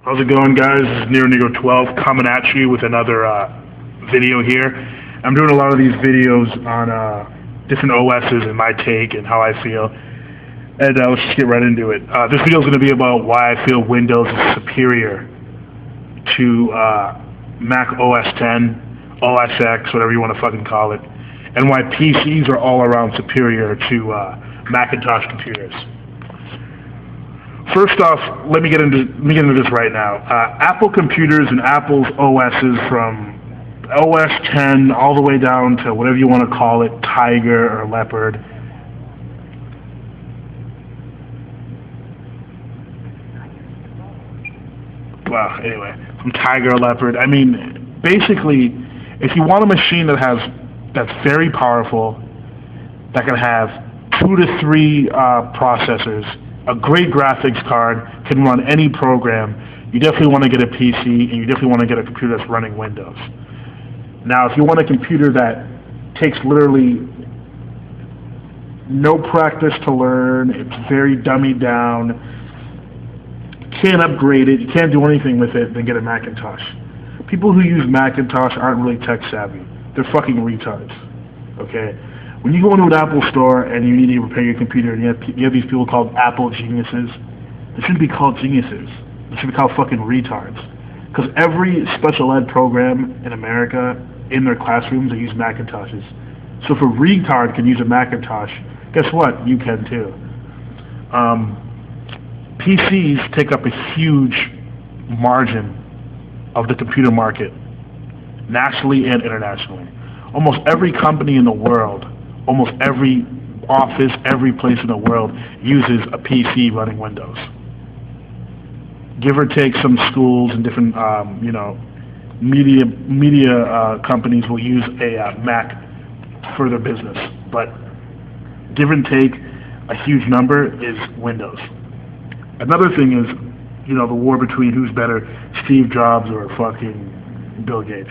How's it going, guys? This is NeoNego12 coming at you with another video here. I'm doing a lot of these videos on different OSs and my take and how I feel. And let's just get right into it. This video is going to be about why I feel Windows is superior to Mac OS X, OS X, whatever you want to fucking call it, and why PCs are all around superior to Macintosh computers. First off, let me get into this right now. Apple computers and Apple's OSs from OS X all the way down to whatever you want to call it, Tiger or Leopard. Well, anyway, from Tiger or Leopard. I mean, basically, if you want a machine that's very powerful, that can have 2 to 3 processors, a great graphics card, can run any program, you definitely want to get a PC, and you definitely want to get a computer that's running Windows. Now, if you want a computer that takes literally no practice to learn, it's very dummied down, you can't upgrade it, you can't do anything with it, then get a Macintosh. People who use Macintosh aren't really tech savvy. They're fucking retards, okay? When you go into an Apple store and you need to repair your computer and you have these people called Apple geniuses, they shouldn't be called geniuses. They should be called fucking retards. Because every special ed program in America, in their classrooms, they use Macintoshes. So if a retard can use a Macintosh, guess what? You can too. PCs take up a huge margin of the computer market, nationally and internationally. Almost every company in the world, almost every office, every place in the world uses a PC running Windows. Give or take, some schools and different, media companies will use a Mac for their business. But give and take, a huge number is Windows. Another thing is, the war between who's better, Steve Jobs or fucking Bill Gates.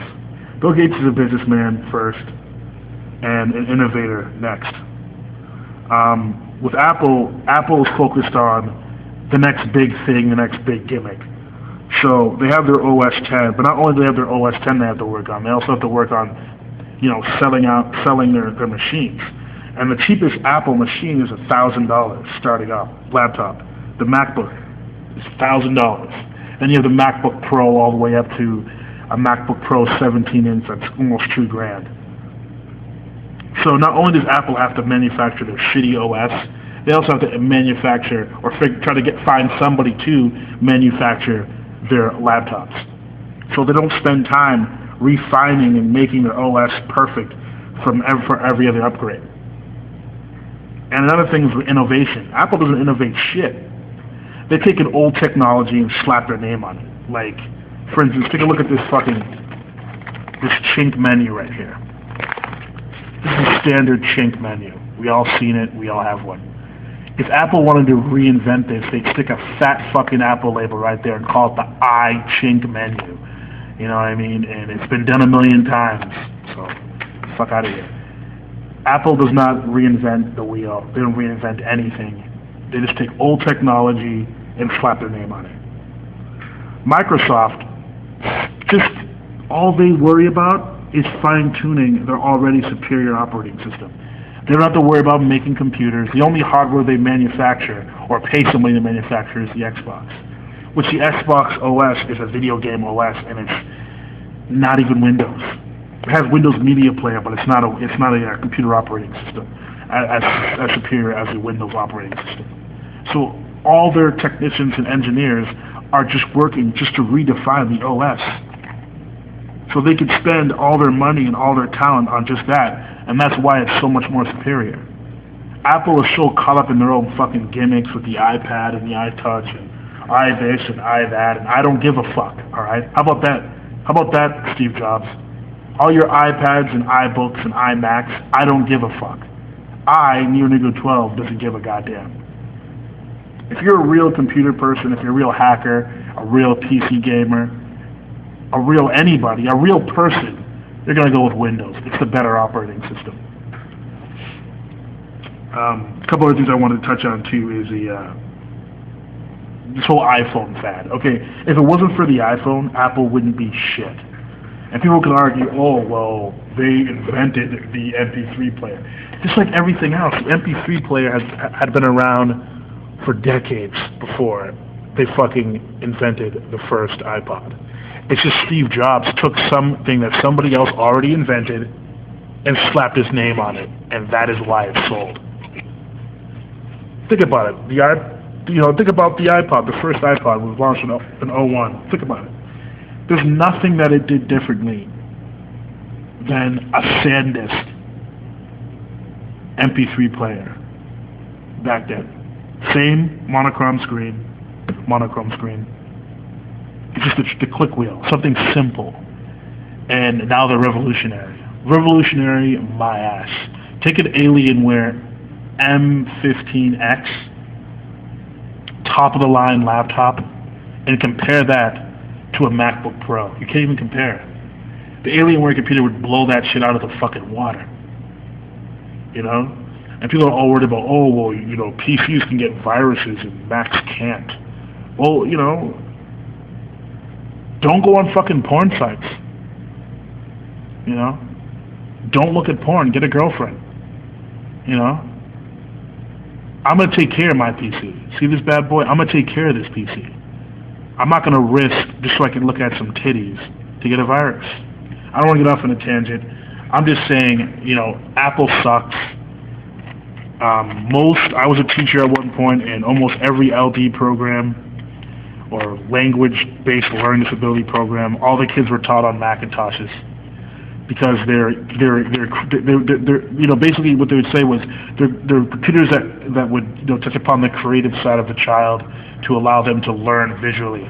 Bill Gates is a businessman first, and an innovator next. With Apple is focused on the next big thing, the next big gimmick. So they have their OS X, but not only do they have their OS X they have to work on, they also have to work on, selling their machines. And the cheapest Apple machine is $1,000 starting up, laptop. The MacBook is $1,000. Then you have the MacBook Pro all the way up to a MacBook Pro 17-inch, that's almost $2,000. So not only does Apple have to manufacture their shitty OS, they also have to manufacture or try to find somebody to manufacture their laptops. So they don't spend time refining and making their OS perfect for every other upgrade. And another thing is innovation. Apple doesn't innovate shit. They take an old technology and slap their name on it. Like, for instance, take a look at this chink menu right here. This is a standard chink menu. We all seen it. We all have one. If Apple wanted to reinvent this, they'd stick a fat fucking Apple label right there and call it the iChink menu. You know what I mean? And it's been done 1,000,000 times. So, fuck out of here. Apple does not reinvent the wheel. They don't reinvent anything. They just take old technology and slap their name on it. Microsoft, just all they worry about is fine-tuning their already superior operating system. They don't have to worry about making computers. The only hardware they manufacture, or pay somebody to manufacture, is the Xbox. Which the Xbox OS is a video game OS, and it's not even Windows. It has Windows Media Player, but it's not a computer operating system as superior as the Windows operating system. So all their technicians and engineers are just working just to redefine the OS. So they could spend all their money and all their talent on just that, and that's why it's so much more superior. Apple is so caught up in their own fucking gimmicks with the iPad and the iTouch and iThis and iThat, and I don't give a fuck, alright? How about that? How about that, Steve Jobs? All your iPads and iBooks and iMacs, I don't give a fuck. NeoNego12 doesn't give a goddamn. If you're a real computer person, if you're a real hacker, a real PC gamer, a real anybody, a real person, you're going to go with Windows. It's the better operating system. A couple other things I wanted to touch on too is this whole iPhone fad. Okay, if it wasn't for the iPhone, Apple wouldn't be shit. And people can argue, oh, well, they invented the MP3 player. Just like everything else, the MP3 player had been around for decades before they fucking invented the first iPod. It's just Steve Jobs took something that somebody else already invented and slapped his name on it, and that is why it's sold. Think about it. Think about the iPod. The first iPod was launched in 2001. Think about it. There's nothing that it did differently than a SanDisk MP3 player back then. Same monochrome screen. It's just the click wheel, something simple. And now they're revolutionary. Revolutionary, my ass. Take an Alienware M15X, top of the line laptop, and compare that to a MacBook Pro. You can't even compare. The Alienware computer would blow that shit out of the fucking water. You know? And people are all worried about, PCs can get viruses and Macs can't. Well, don't go on fucking porn sites. Don't look at porn. Get a girlfriend. I'm going to take care of my PC. See this bad boy? I'm going to take care of this PC. I'm not going to risk just so I can look at some titties to get a virus. I don't want to get off on a tangent. I'm just saying, Apple sucks. I was a teacher at one point, and almost every LD program or language-based learning disability program, all the kids were taught on Macintoshes. Because they're basically what they would say was they're computers that would touch upon the creative side of the child to allow them to learn visually.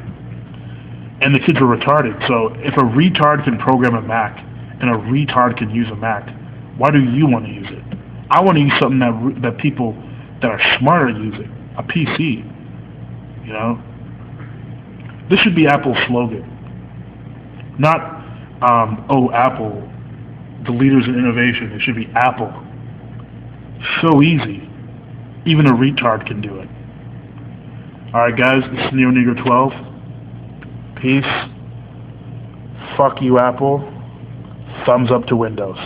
And the kids were retarded. So if a retard can program a Mac and a retard can use a Mac, why do you want to use it? I want to use something that people that are smarter use it, a PC. This should be Apple's slogan. Not Apple, the leaders in innovation. It should be Apple. So easy. Even a retard can do it. Alright guys, this is NeoNegro12. Peace. Fuck you, Apple. Thumbs up to Windows.